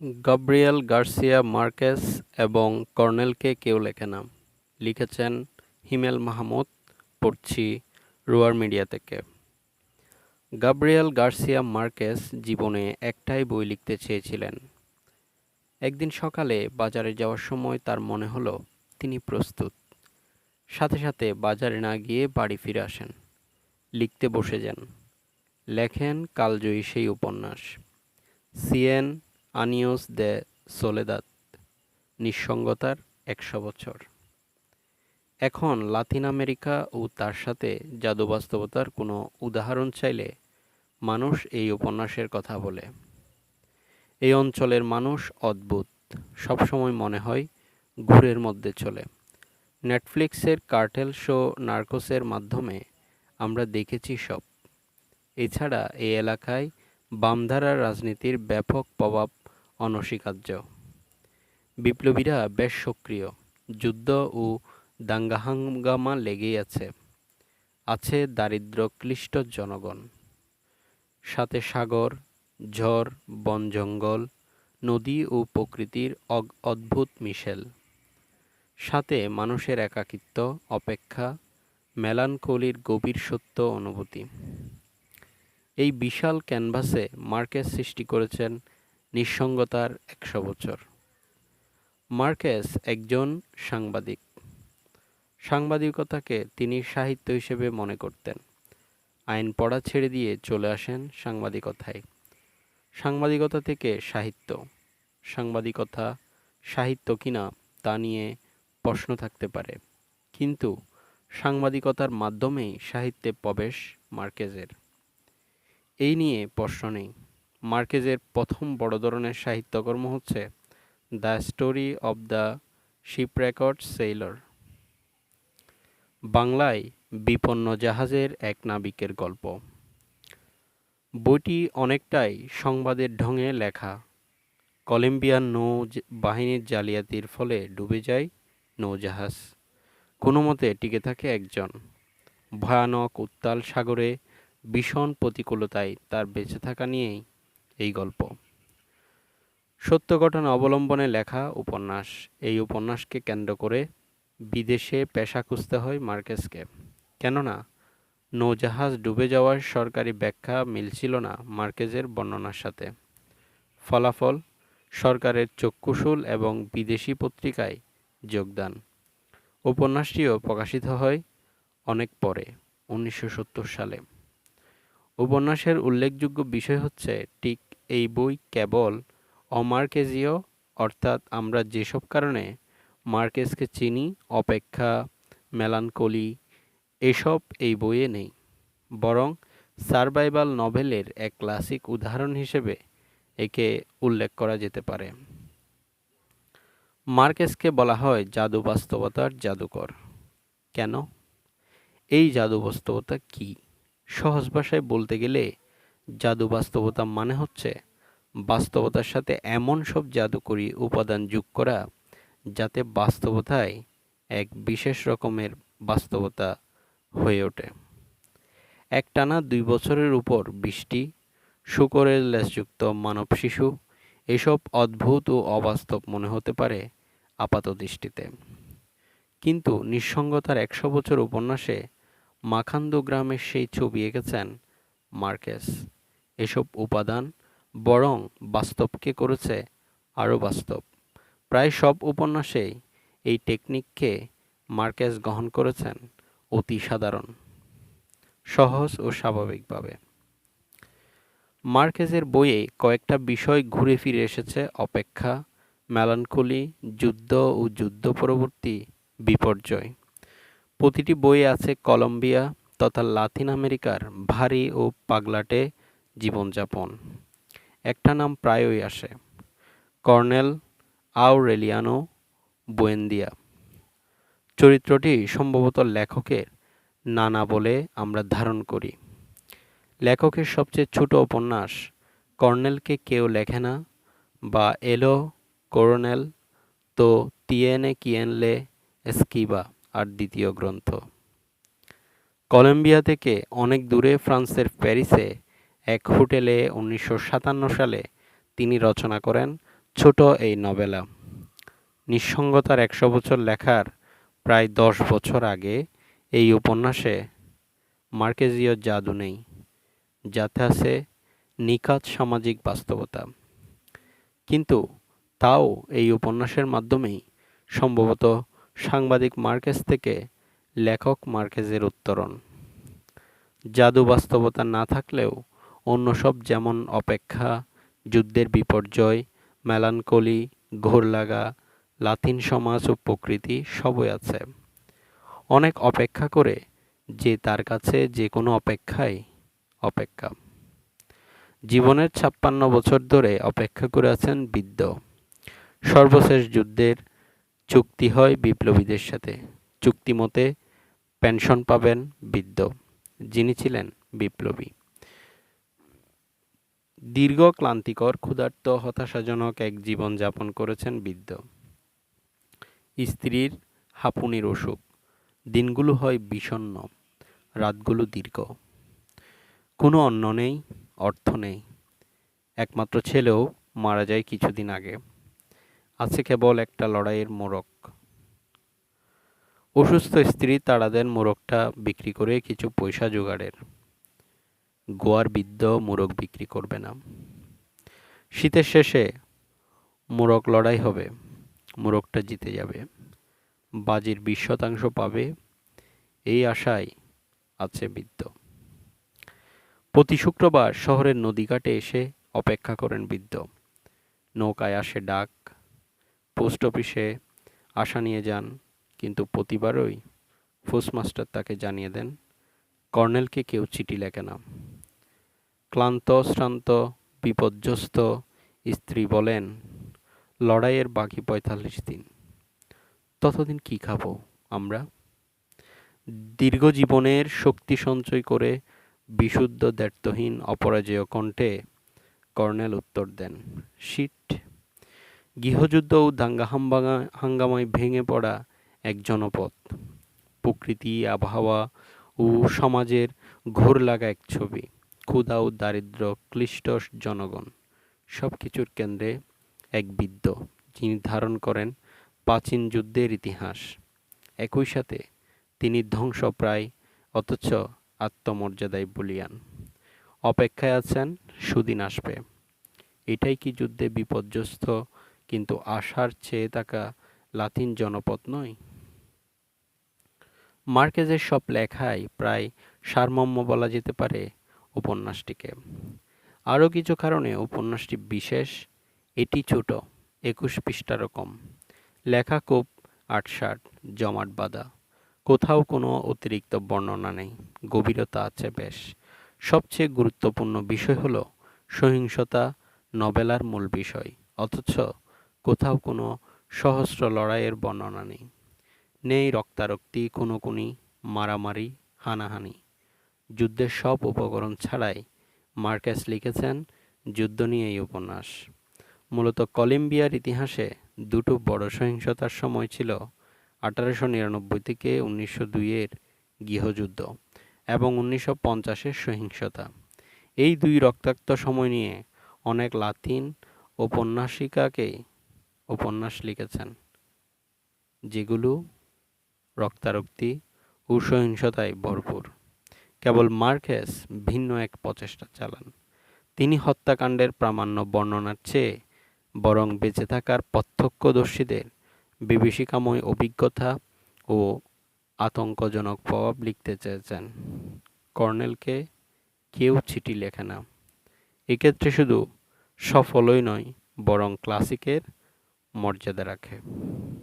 Gabriel Garcia Marquez এবং কর্নেলকে কেউ লেখে না। লিখেছেন হিমেল মাহমুদ। পড়ছি রুয়ার মিডিয়া থেকে। গাব্রিয়েল গার্সিয়া মার্কেস জীবনে একটাই বই লিখতে চেয়েছিলেন। একদিন সকালে বাজারে যাওয়ার সময় তার মনে হলো তিনি প্রস্তুত। সাথে সাথে বাজারে না গিয়ে বাড়ি ফিরে আসেন। লিখতে বসে যান। লেখেন কালজয়ী সেই উপন্যাস সিয়েন আনিওস দে সোলেদাদ, নিঃসঙ্গতার ১০০ বছর। এখন লাতিন আমেরিকা ও তার সাথে জাদু বাস্তবতার কোনো উদাহরণ চাইলে মানুষ এই উপন্যাসের কথা বলে। এই অঞ্চলের মানুষ অদ্ভুত, সবসময় মনে হয় ঘুরের মধ্যে চলে। নেটফ্লিক্সের কার্টেল শো নার্কোসের মাধ্যমে আমরা দেখেছি সব। এছাড়া এই এলাকায় বামধারার রাজনীতির ব্যাপক প্রভাব অনস্বীকার্য। বিপ্লবীরা বেশ সক্রিয়, যুদ্ধ ও দাঙ্গা-হাঙ্গামা লেগেই আছে। আছে দারিদ্র ক্লিষ্ট জনগণ, সাথে সাগর, ঝড়, বন-জঙ্গল, নদী ও প্রকৃতির অদ্ভুত মিশেল। সাথে মানুষের একাকিত্ব, অপেক্ষা, মেলানকোলির গভীর সত্য অনুভূতি। এই বিশাল ক্যানভাসে মার্কেস সৃষ্টি করেছেন নিঃসঙ্গতার ১০০ বছর। মার্কেস একজন সাংবাদিক। সাংবাদিকতাকে তিনি সাহিত্য হিসেবে মনে করতেন। আইন পড়া ছেড়ে দিয়ে চলে আসেন সাংবাদিকতায়। সাংবাদিকতা থেকে সাহিত্য। সাংবাদিকতা সাহিত্য কিনা তা নিয়ে প্রশ্ন থাকতে পারে, কিন্তু সাংবাদিকতার মাধ্যমেই সাহিত্যে প্রবেশ মার্কেজের। এই নিয়ে প্রশ্ন নেই। মার্কেজের প্রথম বড় ধরনের সাহিত্যকর্ম হচ্ছে the story of the shipwrecked sailor, বাংলায় বিপন্ন জাহাজের এক নাবিকের গল্প। বইটি অনেকটাই সংবাদের ঢঙে লেখা। কলম্বিয়ান নৌ বাহিনীর জালিয়াতির ফলে ডুবে যায় নৌজাহাজ। কোনো মতে টিকে থাকে একজন। ভয়ানক উত্তাল সাগরে ভীষণ প্রতিকূলতায় তার বেঁচে থাকা নিয়েই এই গল্প। সত্য ঘটনা অবলম্বনে লেখা উপন্যাস। এই উপন্যাসকে কেন্দ্র করে বিদেশে পেশা খুঁজতে হয় মার্কেসকে। কেননা নৌজাহাজ ডুবে যাওয়ার সরকারি ব্যাখ্যা মিলছিল না মার্কেজের বর্ণনার সাথে। ফলাফল সরকারের চক্ষুশূল এবং বিদেশি পত্রিকায় যোগদান। উপন্যাসটিও প্রকাশিত হয় অনেক পরে, ১৯৭০ সালে। উপন্যাসের উল্লেখযোগ্য বিষয় হচ্ছে ঠিক এই বই কেবল অমার্কেজীয়, অর্থাৎ আমরা যেসব কারণে মার্কেসকে চিনি, অপেক্ষা, মেলানকোলি, এসব এই বইয়ে নেই। বরং সারভাইভাল নভেলের এক ক্লাসিক উদাহরণ হিসেবে একে উল্লেখ করা যেতে পারে। মার্কেসকে বলা হয় জাদু বাস্তবতার জাদুকর। কেন? এই জাদু বাস্তবতা কী? সহজ ভাষায় বলতে গেলে জাদু বাস্তবতা মানে হচ্ছে বাস্তবতার সাথে এমন সব জাদুকরী উপাদান যোগ করা যাতে বাস্তবতায় এক বিশেষ রকমের বাস্তবতা হয়ে ওঠে। একটানা ২ বছরের উপর বৃষ্টি, শূকরের লেজযুক্ত মানব শিশু, এসব অদ্ভুত ও অবাস্তব মনে হতে পারে আপাতদৃষ্টিতে। কিন্তু নিঃসঙ্গতার ১০০ বছর উপন্যাসে মাখান্দো গ্রামের সেই ছবি এঁকেছেন মার্কেস। এসব উপাদান বরং বাস্তবকে করেছে আরও বাস্তব। প্রায় সব উপন্যাসেই এই টেকনিককে মার্কেস গ্রহণ করেছেন অতি সাধারণ, সহজ ও স্বাভাবিকভাবে। মার্কেসের বইয়ে কয়েকটা বিষয় ঘুরে ফিরে এসেছে: অপেক্ষা, মেলানকোলি, যুদ্ধ ও যুদ্ধ পরবর্তী বিপর্যয়। প্রতিটি বইয়ে আছে কলম্বিয়া তথা লাতিন আমেরিকার ভারী ও পাগলাটে জীবনযাপন। একটা নাম প্রায়ই আসে, কর্নেল আউরেলিয়ানো বুয়েন্দিয়া। চরিত্রটি সম্ভবত লেখকের নানা বলে আমরা ধারণ করি। লেখকের সবচেয়ে ছোট উপন্যাস কর্নেলকে কেউ লেখে না বা এলো কোরোনেল তো তিয়েনে কিয়েন লে এস্কিবা আর দ্বিতীয় গ্রন্থ। কলম্বিয়া থেকে অনেক দূরে ফ্রান্সের প্যারিসে এক হোটেলে ১৯৫৭ সালে তিনি রচনা করেন ছোট এই নভেলা। নিঃসঙ্গতার ১০০ বছর লেখার প্রায় ১০ বছর আগে এই উপন্যাসে মার্কেজীয় জাদু নেই, যাতে আছে নিখাদ সামাজিক বাস্তবতা। কিন্তু তাও এই উপন্যাসের মাধ্যমেই সম্ভবত সাংবাদিক মার্কেজ থেকে লেখক মার্কেজের উত্তরণ। জাদু বাস্তবতা না থাকলেও অন্য সব, যেমন অপেক্ষা, যুদ্ধের বিপর্যয়, মেলানকলি, ঘোর লাগা, লাতিন সমাজ ও প্রকৃতি সবই আছে। অনেক অপেক্ষা করে যে তার কাছে যে কোনো অপেক্ষাই অপেক্ষা। জীবনের ৫৬ বছর ধরে অপেক্ষা করে আছেন বৃদ্ধ। সর্বশেষ যুদ্ধের চুক্তি হয় বিপ্লবীদের সাথে। চুক্তিমতে পেনশন পাবেন বৃদ্ধ, যিনি ছিলেন বিপ্লবী। দীর্ঘ, ক্লান্তিকর, ক্ষুধার্ত, হতাশাজনক এক জীবন যাপন করেছেন বৃদ্ধ। স্ত্রীর হাঁপুনির অসুখ। দিনগুলো হয় বিষণ্ণ, রাতগুলো দীর্ঘ। কোনো অন্ন নেই, অর্থ নেই। একমাত্র ছেলেও মারা যায় কিছুদিন আগে। আছে কেবল একটা লড়াইয়ের মোড়ক। অসুস্থ স্ত্রী তাড়া দেন মোড়কটা বিক্রি করে কিছু পয়সা জোগাড়ের। গোয়ার বৃদ্ধ মোড়ক বিক্রি করবে না। শীতের শেষে মোড়ক লড়াই হবে, মোড়কটা জিতে যাবে, বাজির ২০% পাবে, এই আশায় আছে বৃদ্ধ। প্রতি শুক্রবার শহরের নদীঘাটে এসে অপেক্ষা করেন বৃদ্ধ। নৌকায় আসে ডাক, পোস্ট অফিসে আশা নিয়ে যান, কিন্তু প্রতিবারই পোস্টমাস্টার তাকে জানিয়ে দেন কর্নেলকে কেউ চিঠি লেখে না। ক্লান্ত, শ্রান্ত, বিপর্যস্ত স্ত্রী বলেন, লড়াইয়ের বাকি ৪৫ দিন, ততদিন কি খাবো আমরা? দীর্ঘ জীবনের শক্তি সঞ্চয় করে বিশুদ্ধ দ্ব্যর্থহীন অপরাজেয় কণ্ঠে কর্নেল উত্তর দেন, শিট। গৃহযুদ্ধ ও দাঙ্গা হাঙ্গামায় ভেঙে পড়া এক জনপদ, প্রকৃতি, আবহাওয়া ও সমাজের ঘোর লাগা এক ছবি। ক্ষুধা ও দারিদ্র্য, ক্লিষ্ট জনগণ, সব কিছুর কেন্দ্রে এক বৃদ্ধ, যিনি ধারণ করেন প্রাচীন যুদ্ধের ইতিহাস। একই সাথে তিনি ধ্বংসপ্রায়, অথচ আত্মমর্যাদায় বলীয়ান। অপেক্ষায় আছেন, সুদিন আসবে। এটাই কি যুদ্ধে বিপর্যস্ত কিন্তু আশার চেয়ে থাকা লাতিন জনপদ নয়? মার্কেজের সব লেখায় প্রায় সারমর্ম বলা যেতে পারে উপন্যাসটিকে। আরও কিছু কারণে উপন্যাসটি বিশেষ। এটি ছোট, ২১ পৃষ্ঠারও কম। লেখা খুব আঁটসাঁট, জমাট বাঁধা। কোথাও কোনো অতিরিক্ত বর্ণনা নেই, গভীরতা আছে বেশ। সবচেয়ে গুরুত্বপূর্ণ বিষয় হলো সহিংসতা নভেলার মূল বিষয়, অথচ কোথাও কোনো সহস্র লড়াইয়ের বর্ণনা নেই। নেই রক্তারক্তি, খুনোখুনি, মারামারি, হানাহানি। যুদ্ধের সব উপকরণ ছাড়াই মার্কেজ লিখেছেন যুদ্ধ নিয়ে এই উপন্যাস। মূলত কলম্বিয়ার ইতিহাসে দুটো বড় সহিংসতার সময় ছিল ১৮৯৯ থেকে ১৯০২-এর গৃহযুদ্ধ এবং ১৯৫০-এর সহিংসতা। এই দুই রক্তাক্ত সময় নিয়ে অনেক লাতিন উপন্যাস লিখেছেন, যেগুলো রক্তারক্তি ও সহিংসতায় ভরপুর। কেবল মার্কেজ ভিন্ন এক প্রচেষ্টা চালান। তিনি হত্যাকাণ্ডের প্রামাণ্য বর্ণনার চেয়ে বরং বেঁচে থাকার প্রত্যক্ষদর্শীদের বিভীষিকাময় অভিজ্ঞতা ও আতঙ্কজনক প্রভাব লিখতে চেয়েছেন। কর্নেলকে কেউ চিঠি লেখে না। এক্ষেত্রে শুধু সফলই নয়, বরং ক্লাসিকের মর্যাদা রাখে।